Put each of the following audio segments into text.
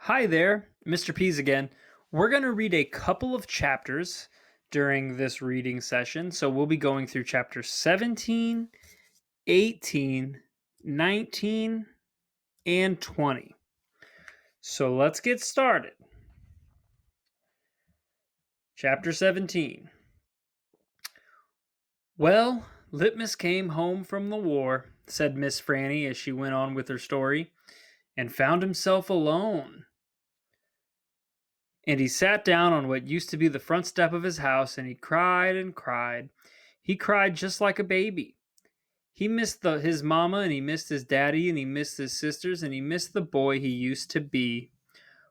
Hi there, Mr. Pease again. We're going to read a couple of chapters during this reading session. So we'll be going through chapters 17, 18, 19, and 20. So let's get started. Chapter 17. Well, Litmus came home from the war, said Miss Franny as she went on with her story, and found himself alone. And he sat down on what used to be the front step of his house and he cried and cried. He cried just like a baby. He missed his mama and he missed his daddy and he missed his sisters and he missed the boy he used to be.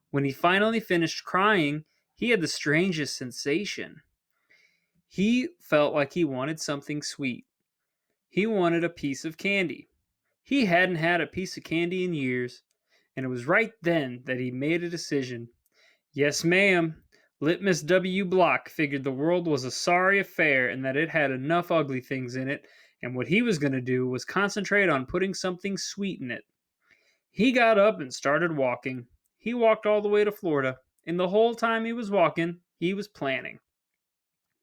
When he finally finished crying, he had the strangest sensation. He felt like he wanted something sweet. He wanted a piece of candy. He hadn't had a piece of candy in years, and it was right then that he made a decision. Yes, ma'am. Litmus W. Block figured the world was a sorry affair and that it had enough ugly things in it, and what he was going to do was concentrate on putting something sweet in it. He got up and started walking. He walked all the way to Florida, and the whole time he was walking, he was planning.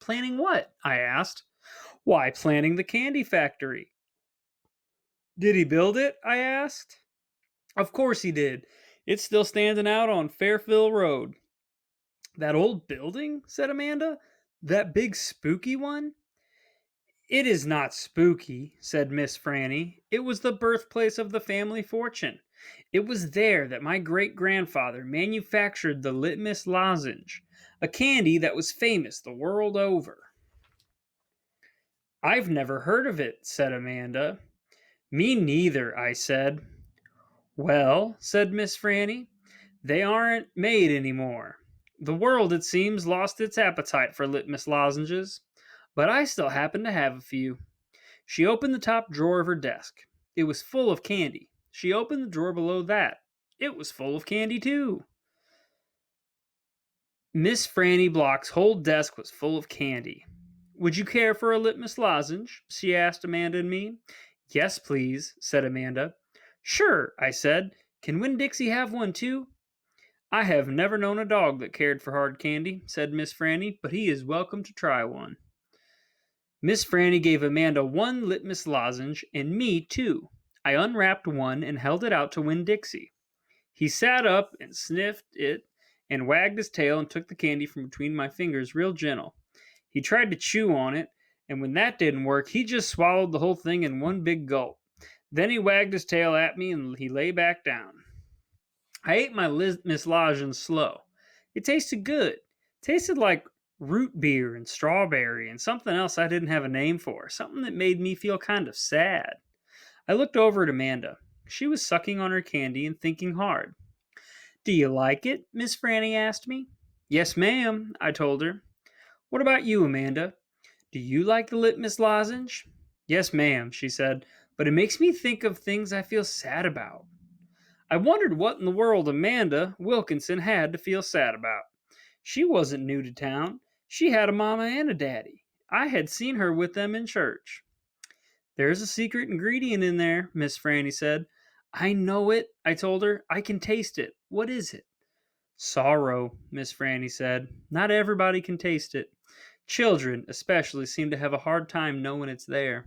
Planning what? I asked. Why, planning the candy factory. Did he build it? I asked. Of course he did. It's still standing out on Fairfield Road. That old building? Said Amanda. That big spooky one? It is not spooky, said Miss Franny. It was the birthplace of the family fortune. It was there that my great grandfather manufactured the Litmus lozenge, a candy that was famous the world over. I've never heard of it, said Amanda. Me neither, I said. Well, said Miss Franny, they aren't made any more. The world, it seems, lost its appetite for Litmus lozenges, but I still happen to have a few. She opened the top drawer of her desk. It was full of candy. She opened the drawer below that. It was full of candy, too. Miss Franny Block's whole desk was full of candy. Would you care for a Litmus lozenge? She asked Amanda and me. Yes, please, said Amanda. Sure, I said. Can Winn Dixie have one, too? I have never known a dog that cared for hard candy, said Miss Franny, but he is welcome to try one. Miss Franny gave Amanda one Litmus lozenge and me two. I unwrapped one and held it out to Winn Dixie. He sat up and sniffed it and wagged his tail and took the candy from between my fingers real gentle. He tried to chew on it, and when that didn't work, he just swallowed the whole thing in one big gulp. Then he wagged his tail at me and he lay back down. I ate my Litmus lozenge slow. It tasted good. It tasted like root beer and strawberry and something else I didn't have a name for, something that made me feel kind of sad. I looked over at Amanda. She was sucking on her candy and thinking hard. Do you like it? Miss Franny asked me. Yes, ma'am, I told her. What about you, Amanda? Do you like the Litmus lozenge? Yes, ma'am, she said, but it makes me think of things I feel sad about. I wondered what in the world Amanda Wilkinson had to feel sad about. She wasn't new to town. She had a mama and a daddy. I had seen her with them in church. There's a secret ingredient in there, Miss Franny said. I know it, I told her. I can taste it. What is it? Sorrow, Miss Franny said. Not everybody can taste it. Children, especially, seem to have a hard time knowing it's there.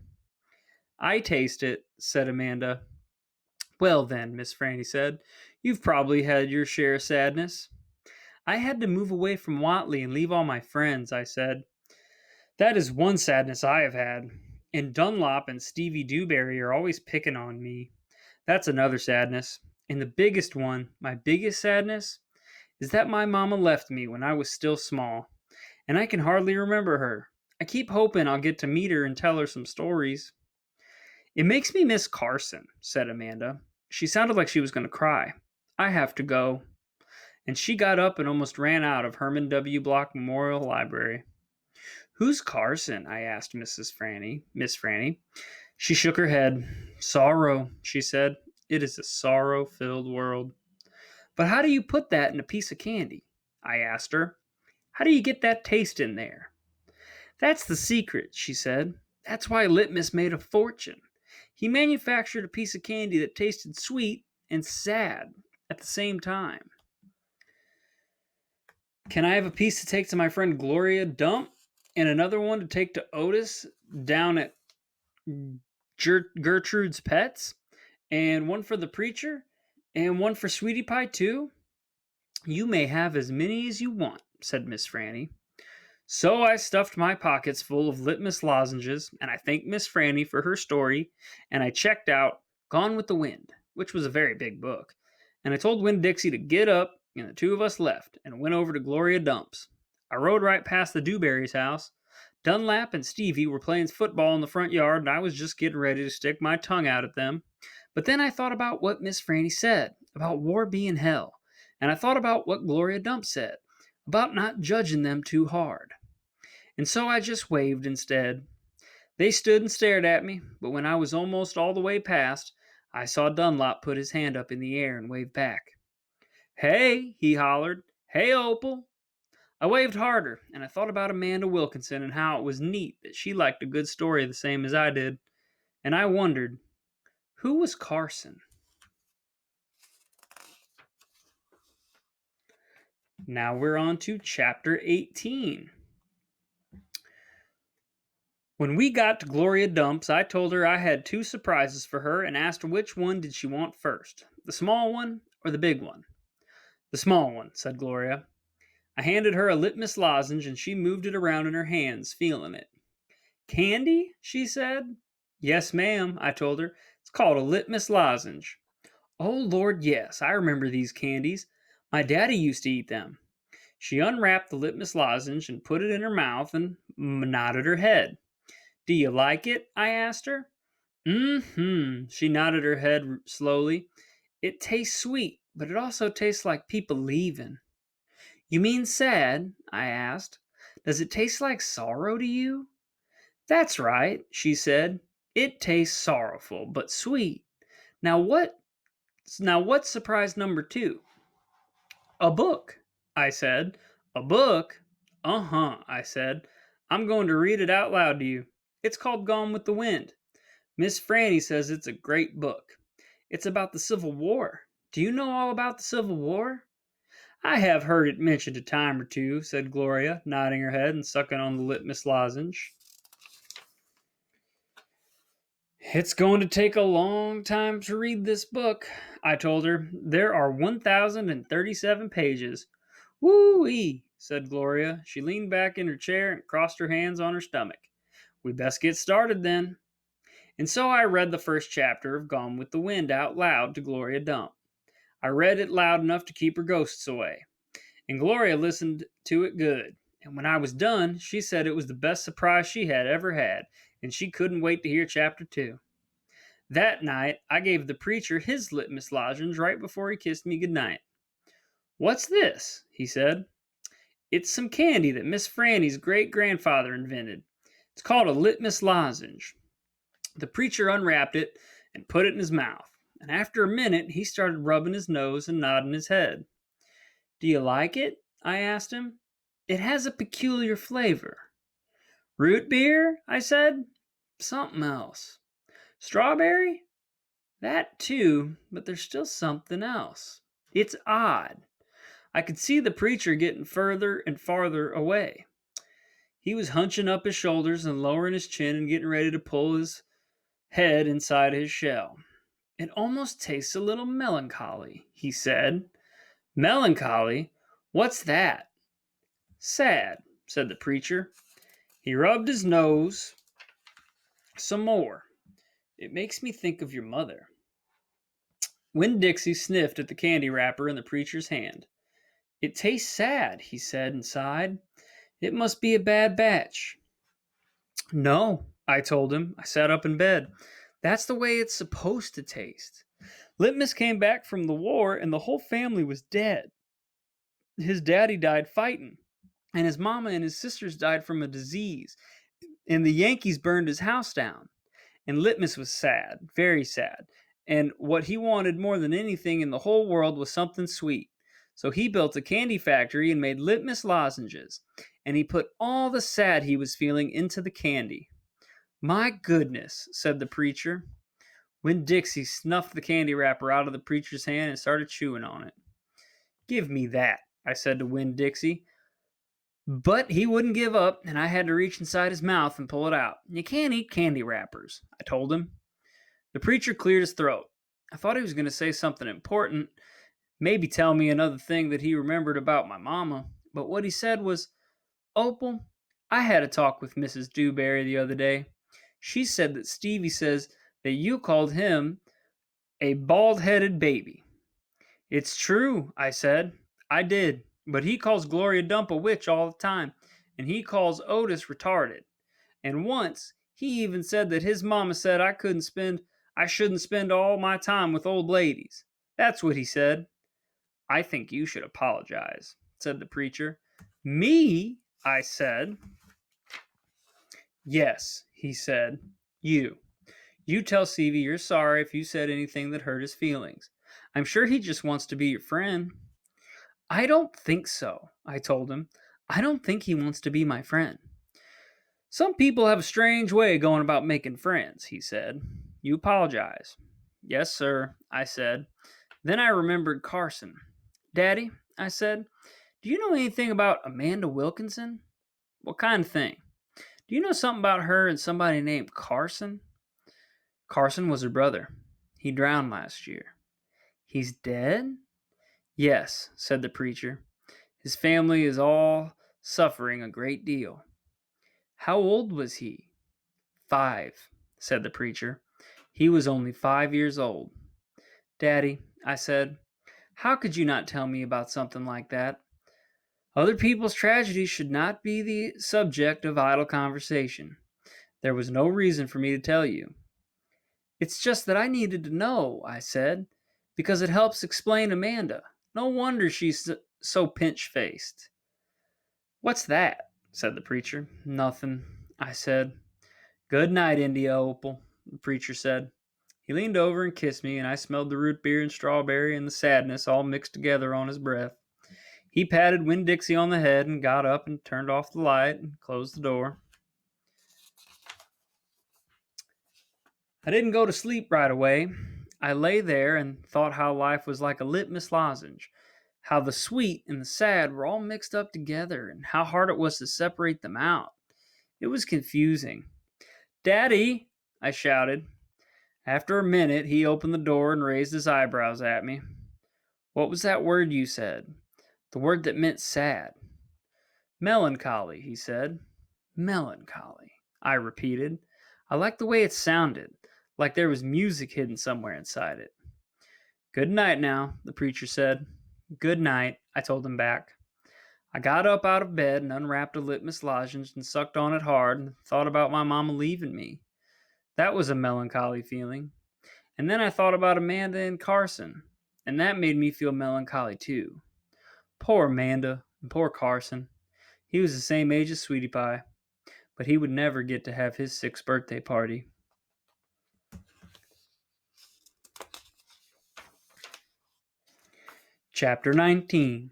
I taste it, said Amanda. Well, then, Miss Franny said, you've probably had your share of sadness. I had to move away from Watley and leave all my friends, I said. That is one sadness I have had. And Dunlop and Stevie Dewberry are always picking on me. That's another sadness. And the biggest one, my biggest sadness, is that my mama left me when I was still small. And I can hardly remember her. I keep hoping I'll get to meet her and tell her some stories. It makes me miss Carson, said Amanda. She sounded like she was going to cry. I have to go. And she got up and almost ran out of Herman W. Block Memorial Library. Who's Carson? I asked Miss Franny. She shook her head. Sorrow, she said. It is a sorrow-filled world. But how do you put that in a piece of candy? I asked her. How do you get that taste in there? That's the secret, she said. That's why Litmus made a fortune. He manufactured a piece of candy that tasted sweet and sad at the same time. Can I have a piece to take to my friend Gloria Dump and another one to take to Otis down at Gertrude's Pets? And one for the preacher? And one for Sweetie Pie, too? You may have as many as you want, said Miss Franny. So I stuffed my pockets full of Litmus lozenges, and I thanked Miss Franny for her story, and I checked out Gone with the Wind, which was a very big book. And I told Winn Dixie to get up, and the two of us left and went over to Gloria Dump's. I rode right past the Dewberry's house. Dunlap and Stevie were playing football in the front yard, and I was just getting ready to stick my tongue out at them. But then I thought about what Miss Franny said about war being hell, and I thought about what Gloria Dump said about not judging them too hard. And so I just waved instead. They stood and stared at me, but when I was almost all the way past, I saw Dunlop put his hand up in the air and wave back. Hey, he hollered. Hey, Opal. I waved harder, and I thought about Amanda Wilkinson and how it was neat that she liked a good story the same as I did. And I wondered, who was Carson? Now we're on to chapter 18. When we got to Gloria Dump's, I told her I had two surprises for her and asked her which one did she want first, the small one or the big one. The small one, said Gloria. I handed her a Litmus lozenge and she moved it around in her hands, feeling it. Candy? She said. Yes, ma'am, I told her. It's called a Litmus lozenge. Oh, Lord, yes, I remember these candies. My daddy used to eat them. She unwrapped the Litmus lozenge and put it in her mouth and nodded her head. Do you like it? I asked her. Mm-hmm. She nodded her head slowly. It tastes sweet, but it also tastes like people leaving. You mean sad? I asked. Does it taste like sorrow to you? That's right, she said. It tastes sorrowful, but sweet. Now what's surprise number 2? A book, I said. A book? Uh-huh, I said. I'm going to read it out loud to you. It's called Gone with the Wind. Miss Franny says it's a great book. It's about the Civil War. Do you know all about the Civil War? I have heard it mentioned a time or two, said Gloria, nodding her head and sucking on the Litmus lozenge. It's going to take a long time to read this book, I told her. There are 1,037 pages. Woo-wee, said Gloria. She leaned back in her chair and crossed her hands on her stomach. We best get started then. And so I read the first chapter of Gone with the Wind out loud to Gloria Dump. I read it loud enough to keep her ghosts away. And Gloria listened to it good. And when I was done, she said it was the best surprise she had ever had, and she couldn't wait to hear chapter 2. That night, I gave the preacher his Litmus lozenge right before he kissed me goodnight. What's this? He said. It's some candy that Miss Franny's great-grandfather invented. It's called a Litmus lozenge. The preacher unwrapped it and put it in his mouth, and after a minute he started rubbing his nose and nodding his head. Do you like it? I asked him. It has a peculiar flavor. Root beer? I said. Something else. Strawberry? That too, but there's still something else. It's odd. I could see the preacher getting further and farther away. He was hunching up his shoulders and lowering his chin and getting ready to pull his head inside his shell. It almost tastes a little melancholy, he said. Melancholy? What's that? Sad, said the preacher. He rubbed his nose some more. It makes me think of your mother. Winn Dixie sniffed at the candy wrapper in the preacher's hand. It tastes sad, he said and sighed. It must be a bad batch. No, I told him. I sat up in bed. That's the way it's supposed to taste. Litmus came back from the war and the whole family was dead. His daddy died fighting, and his mama and his sisters died from a disease, and the Yankees burned his house down. And Litmus was sad, very sad, and what he wanted more than anything in the whole world was something sweet. So he built a candy factory and made Litmus lozenges, and he put all the sad he was feeling into the candy. My goodness, said the preacher. When Dixie snuffed the candy wrapper out of the preacher's hand and started chewing on it. Give me that, I said to Winn Dixie. But he wouldn't give up, and I had to reach inside his mouth and pull it out. You can't eat candy wrappers, I told him. The preacher cleared his throat. I thought he was going to say something important, maybe tell me another thing that he remembered about my mama. But what he said was, Opal, I had a talk with Mrs. Dewberry the other day. She said that Stevie says that you called him a bald headed baby. It's true, I said. I did. But he calls Gloria Dump a witch all the time, and he calls Otis retarded. And once he even said that his mama said I shouldn't spend all my time with old ladies. That's what he said. I think you should apologize, said the preacher. Me? I said. Yes, he said. You. You tell Stevie you're sorry if you said anything that hurt his feelings. I'm sure he just wants to be your friend. I don't think so, I told him. I don't think he wants to be my friend. Some people have a strange way going about making friends, he said. You apologize. Yes, sir, I said. Then I remembered Carson. Daddy, I said, do you know anything about Amanda Wilkinson? What kind of thing? Do you know something about her and somebody named Carson? Carson was her brother. He drowned last year. He's dead? Yes, said the preacher. His family is all suffering a great deal. How old was he? 5, said the preacher. He was only 5 years old. Daddy, I said, how could you not tell me about something like that? Other people's tragedies should not be the subject of idle conversation. There was no reason for me to tell you. It's just that I needed to know, I said, because it helps explain Amanda. No wonder she's so pinch-faced. What's that? Said the preacher. Nothing, I said. Good night, India Opal, the preacher said. He leaned over and kissed me, and I smelled the root beer and strawberry and the sadness all mixed together on his breath. He patted Winn Dixie on the head and got up and turned off the light and closed the door. I didn't go to sleep right away. I lay there and thought how life was like a litmus lozenge, how the sweet and the sad were all mixed up together, and how hard it was to separate them out. It was confusing. Daddy, I shouted. After a minute, he opened the door and raised his eyebrows at me. What was that word you said? The word that meant sad. Melancholy, he said. Melancholy, I repeated. I liked the way it sounded, like there was music hidden somewhere inside it. Good night now, the preacher said. Good night, I told him back. I got up out of bed and unwrapped a litmus lozenge and sucked on it hard and thought about my mama leaving me. That was a melancholy feeling. And then I thought about Amanda and Carson, and that made me feel melancholy too. Poor Amanda and poor Carson. He was the same age as Sweetie Pie, but he would never get to have his 6th birthday party. Chapter 19.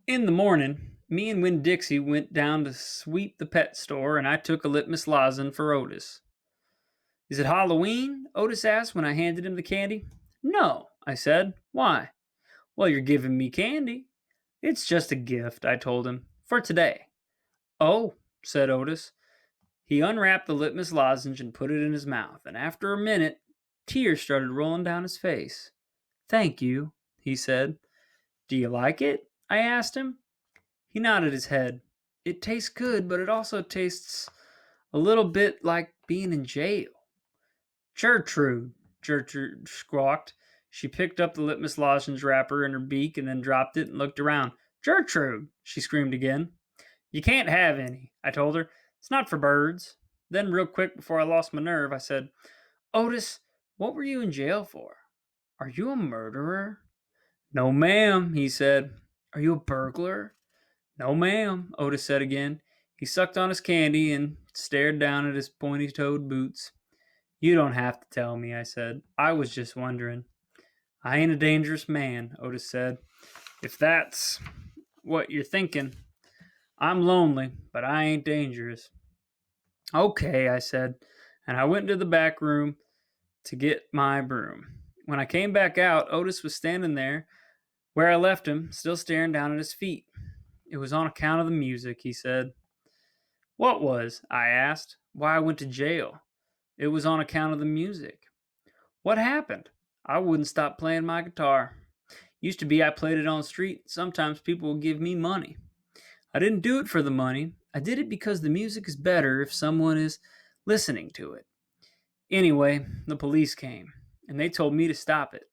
In the morning, me and Winn Dixie went down to sweep the pet store, and I took a litmus lozenge for Otis. Is it Halloween? Otis asked when I handed him the candy. No, I said. Why? Well, you're giving me candy. It's just a gift, I told him, for today. Oh, said Otis. He unwrapped the litmus lozenge and put it in his mouth, and after a minute, tears started rolling down his face. Thank you, he said. Do you like it? I asked him. He nodded his head. It tastes good, but it also tastes a little bit like being in jail. Gertrude squawked. She picked up the litmus lozenge wrapper in her beak and then dropped it and looked around. Gertrude, she screamed again. You can't have any, I told her. It's not for birds. Then, real quick before I lost my nerve, I said, Otis, what were you in jail for? Are you a murderer? No, ma'am, he said. Are you a burglar? No, ma'am, Otis said again. He sucked on his candy and stared down at his pointy-toed boots. You don't have to tell me, I said. I was just wondering. I ain't a dangerous man, Otis said. If that's what you're thinking. I'm lonely, but I ain't dangerous. Okay, I said, and I went into the back room to get my broom. When I came back out, Otis was standing there where I left him, still staring down at his feet. It was on account of the music, he said. What was? I asked. Why I went to jail. It was on account of the music. What happened? I wouldn't stop playing my guitar. Used to be I played it on the street. Sometimes people would give me money. I didn't do it for the money. I did it because the music is better if someone is listening to it. Anyway, the police came, and they told me to stop it.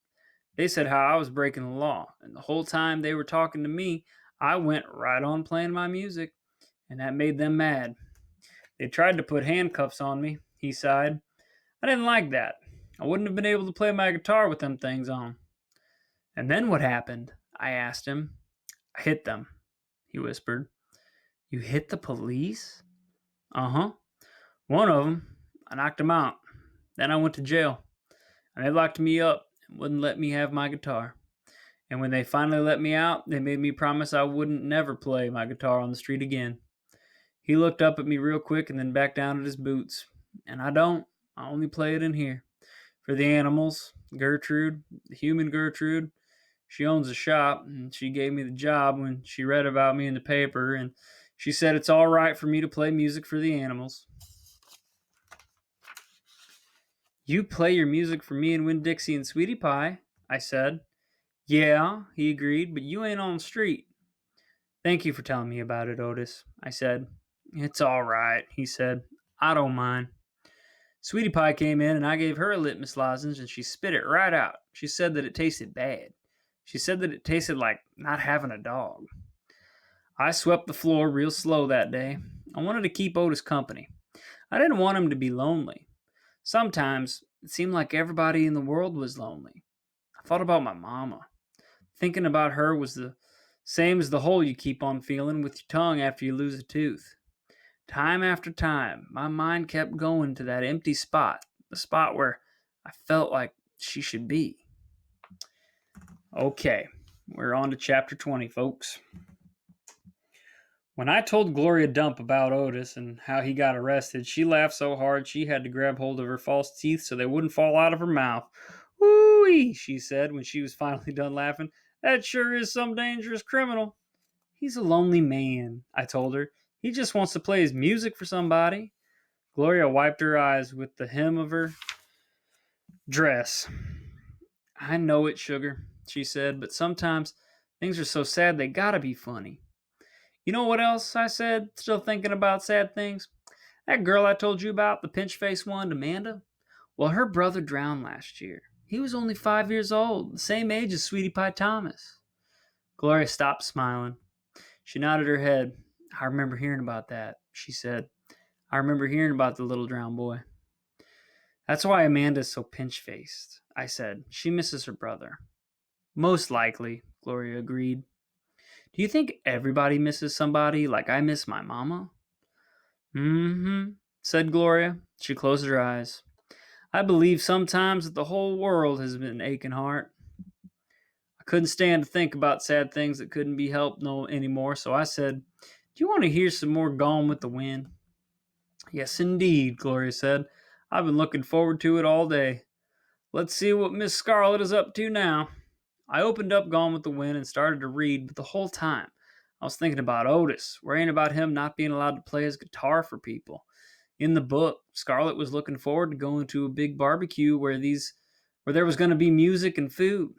They said how I was breaking the law, and the whole time they were talking to me, I went right on playing my music, and that made them mad. They tried to put handcuffs on me, he sighed. I didn't like that. I wouldn't have been able to play my guitar with them things on. And then what happened? I asked him. I hit them, he whispered. You hit the police? Uh-huh. One of them, I knocked him out. Then I went to jail, and they locked me up and wouldn't let me have my guitar. And when they finally let me out, they made me promise I wouldn't never play my guitar on the street again. He looked up at me real quick and then back down at his boots. And I don't. I only play it in here. For the animals, Gertrude, the human Gertrude, she owns a shop, and she gave me the job when she read about me in the paper, and she said it's all right for me to play music for the animals. You play your music for me and Winn, Dixie, and Sweetie Pie, I said. Yeah, he agreed, but you ain't on the street. Thank you for telling me about it, Otis, I said. It's all right, he said. I don't mind. Sweetie Pie came in, and I gave her a Litmus lozenge, and she spit it right out. She said that it tasted bad. She said that it tasted like not having a dog. I swept the floor real slow that day. I wanted to keep Otis company. I didn't want him to be lonely. Sometimes it seemed like everybody in the world was lonely. I thought about my mama. Thinking about her was the same as the hole you keep on feeling with your tongue after you lose a tooth. Time after time, my mind kept going to that empty spot, the spot where I felt like she should be. Okay, we're on to chapter 20, folks. When I told Gloria Dump about Otis and how he got arrested, she laughed so hard she had to grab hold of her false teeth so they wouldn't fall out of her mouth. Woo-wee, she said when she was finally done laughing. That sure is some dangerous criminal. He's a lonely man, I told her. He just wants to play his music for somebody. Gloria wiped her eyes with the hem of her dress. I know it, sugar, she said, but sometimes things are so sad they gotta be funny. You know what else? I said, still thinking about sad things. That girl I told you about, the pinch-faced one, Amanda? Well, her brother drowned last year. He was only 5 years old, the same age as Sweetie Pie Thomas. Gloria stopped smiling. She nodded her head. I remember hearing about that, she said. I remember hearing about the little drowned boy. That's why Amanda's so pinch-faced, I said. She misses her brother. Most likely, Gloria agreed. Do you think everybody misses somebody like I miss my mama? Mm-hmm, said Gloria. She closed her eyes. I believe sometimes that the whole world has been aching heart. I couldn't stand to think about sad things that couldn't be helped no anymore, so I said, do you want to hear some more Gone with the Wind? Yes, indeed, Gloria said. I've been looking forward to it all day. Let's see what Miss Scarlet is up to now. I opened up Gone with the Wind and started to read, but the whole time I was thinking about Otis, worrying about him not being allowed to play his guitar for people. In the book, Scarlet was looking forward to going to a big barbecue where there was going to be music and food.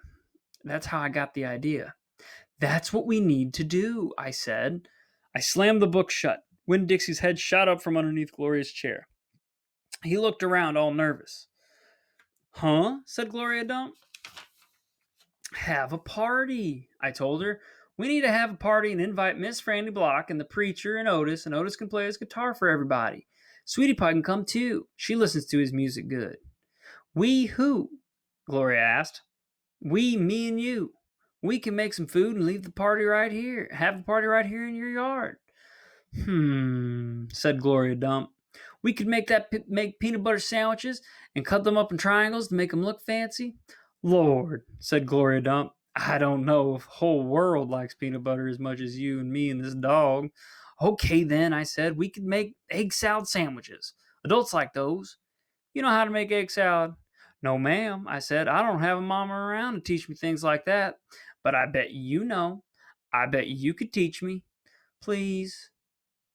That's how I got the idea. That's what we need to do, I said. I slammed the book shut. Winn Dixie's head shot up from underneath Gloria's chair. He looked around all nervous. Huh? Said Gloria Dump. Have a party, I told her. We need to have a party and invite Miss Franny Block and the preacher and Otis can play his guitar for everybody. Sweetie Pie can come too. She listens to his music good. We who? Gloria asked. We, me and you. We can make some food and leave the party right here. Have the party right here in your yard. Said Gloria Dump. We could make peanut butter sandwiches and cut them up in triangles to make them look fancy. Lord, said Gloria Dump, I don't know if the whole world likes peanut butter as much as you and me and this dog. Okay then, I said, we could make egg salad sandwiches. Adults like those. You know how to make egg salad? No, ma'am, I said. I don't have a mama around to teach me things like that. But I bet you know. I bet you could teach me. Please?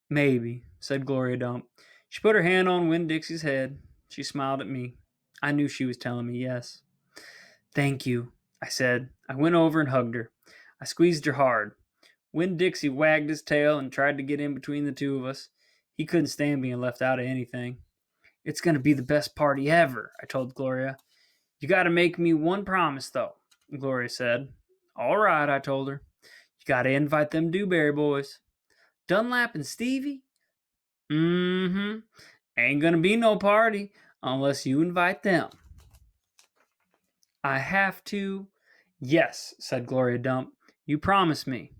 Maybe, said Gloria Dump. She put her hand on Winn Dixie's head. She smiled at me. I knew she was telling me yes. Thank you, I said. I went over and hugged her. I squeezed her hard. Winn Dixie wagged his tail and tried to get in between the two of us. He couldn't stand being left out of anything. It's going to be the best party ever, I told Gloria. You got to make me one promise, though, Gloria said. All right, I told her. You got to invite them Dewberry boys. Dunlap and Stevie? Mm-hmm. Ain't going to be no party unless you invite them. I have to? Yes, said Gloria Dump. You promise me.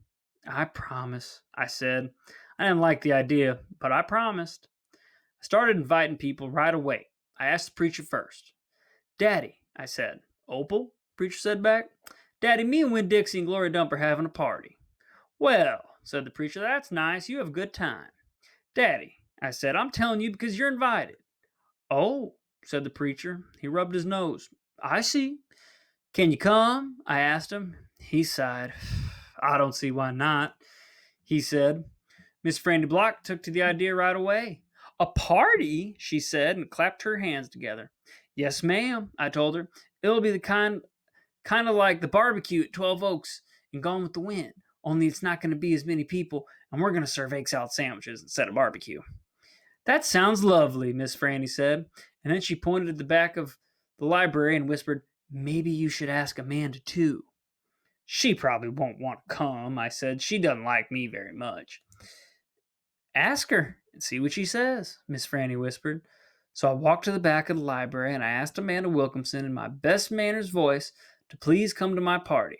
I promise, I said. I didn't like the idea, but I promised. I started inviting people right away. I asked the preacher first. Daddy, I said. Opal? Preacher said back. Daddy, me and Winn Dixie and Gloria Dump are having a party. Well, said the preacher, that's nice. You have a good time. Daddy, I said, I'm telling you because you're invited. Oh, said the preacher. He rubbed his nose. I see. Can you come? I asked him. He sighed. I don't see why not, he said. Miss Frandy Block took to the idea right away. A party, she said, and clapped her hands together. Yes, ma'am, I told her. It'll be the kind of like the barbecue at 12 Oaks and Gone with the Wind, only it's not going to be as many people, and we're going to serve egg salad sandwiches instead of barbecue. That sounds lovely, Miss Franny said, and then she pointed at the back of the library and whispered, maybe you should ask Amanda, too. She probably won't want to come, I said. She doesn't like me very much. Ask her and see what she says, Miss Franny whispered. So I walked to the back of the library and I asked Amanda Wilkinson in my best manners voice to please come to my party.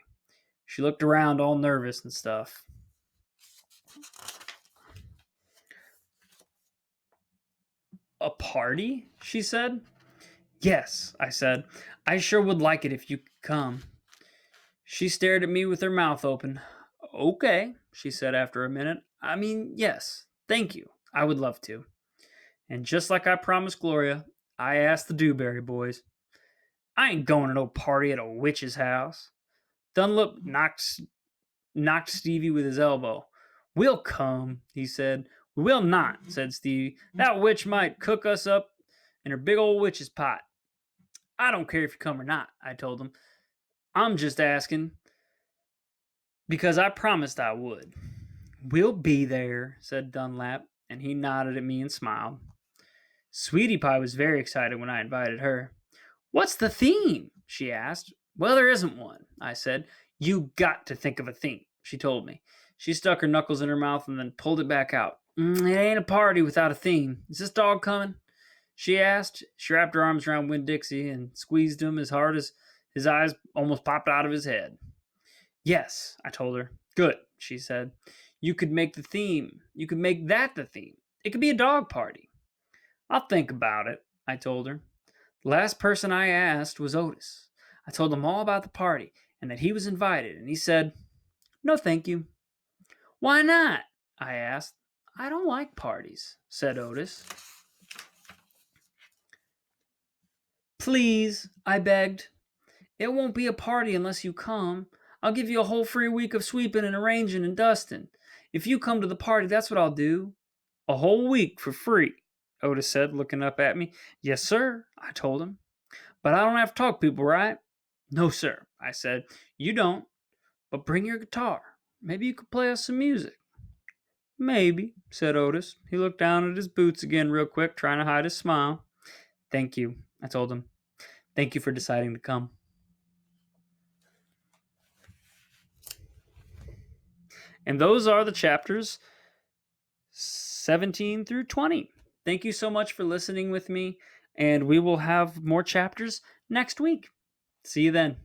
She looked around all nervous and stuff. A party? She said. Yes, I said. I sure would like it if you could come. She stared at me with her mouth open. Okay, she said after a minute. I mean, yes, thank you. I would love to. And just like I promised Gloria, I asked the Dewberry boys. I ain't going to no party at a witch's house. Dunlap knocked Stevie with his elbow. We'll come, he said. We will not, said Stevie. That witch might cook us up in her big old witch's pot. I don't care if you come or not, I told him. I'm just asking because I promised I would. We'll be there, said Dunlap, and he nodded at me and smiled. Sweetie Pie was very excited when I invited her. What's the theme? She asked. Well, there isn't one, I said. You got to think of a theme, she told me. She stuck her knuckles in her mouth and then pulled it back out. It ain't a party without a theme. Is this dog coming? She asked. She wrapped her arms around Winn Dixie and squeezed him as hard as his eyes almost popped out of his head. Yes, I told her. Good, she said. You could make the theme. You could make that the theme. It could be a dog party. I'll think about it, I told her. The last person I asked was Otis. I told him all about the party and that he was invited, and he said, no, thank you. Why not? I asked. I don't like parties, said Otis. Please, I begged. It won't be a party unless you come. I'll give you a whole free week of sweeping and arranging and dusting. If you come to the party, that's what I'll do. A whole week for free, Otis said, looking up at me. Yes, sir, I told him. But I don't have to talk to people, right? No, sir, I said. You don't. But bring your guitar. Maybe you could play us some music. Maybe, said Otis. He looked down at his boots again real quick, trying to hide his smile. Thank you, I told him. Thank you for deciding to come. And those are the chapters 17 through 20. Thank you so much for listening with me, and we will have more chapters next week. See you then.